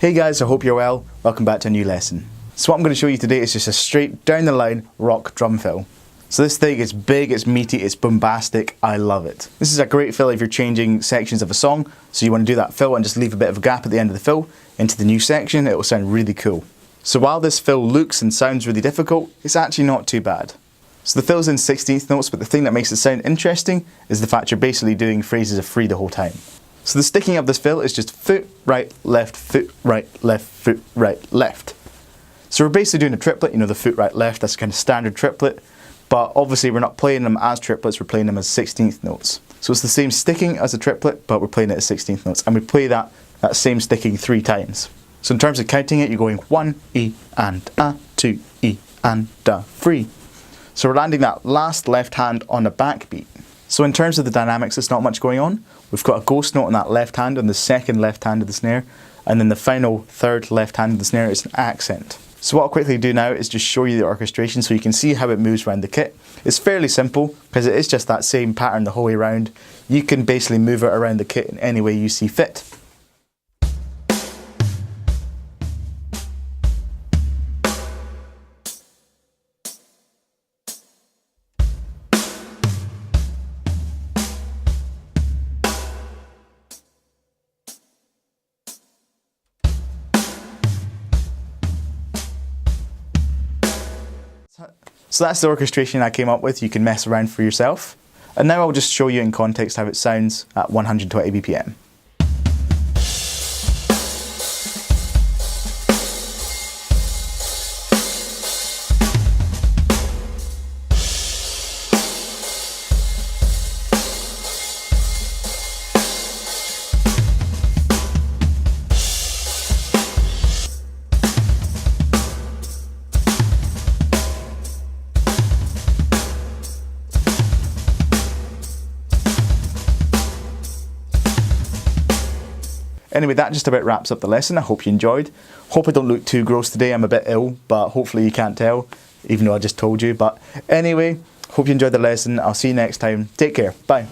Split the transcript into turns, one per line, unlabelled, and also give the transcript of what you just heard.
Hey guys, I hope you're well. Welcome back to a new lesson. So what I'm going to show you today is just a straight down the line rock drum fill. So this thing is big, it's meaty, it's bombastic, I love it. This is a great fill if you're changing sections of a song, so you want to do that fill and just leave a bit of a gap at the end of the fill into the new section. It will sound really cool. So while this fill looks and sounds really difficult, it's actually not too bad. So the fill's in 16th notes, but the thing that makes it sound interesting is the fact you're basically doing phrases of 3 the whole time. So the sticking of this fill is just foot, right, left, foot, right, left, foot, right, left. So we're basically doing a triplet, you know, the foot, right, left, that's a kind of standard triplet, but obviously we're not playing them as triplets, we're playing them as 16th notes. So it's the same sticking as a triplet, but we're playing it as 16th notes, and we play that same sticking 3 times. So in terms of counting it, you're going 1 E and a, 2 E and a, 3. So we're landing that last left hand on the backbeat. So in terms of the dynamics, there's not much going on. We've got a ghost note on that left hand, on the second left hand of the snare, and then the final third left hand of the snare is an accent. So what I'll quickly do now is just show you the orchestration so you can see how it moves around the kit. It's fairly simple because it is just that same pattern the whole way around. You can basically move it around the kit in any way you see fit. So that's the orchestration I came up with. You can mess around for yourself. And now I'll just show you in context how it sounds at 120 BPM. Anyway, that just about wraps up the lesson. I hope you enjoyed. Hope I don't look too gross today. I'm a bit ill, but hopefully you can't tell, even though I just told you. But anyway, hope you enjoyed the lesson. I'll see you next time. Take care. Bye.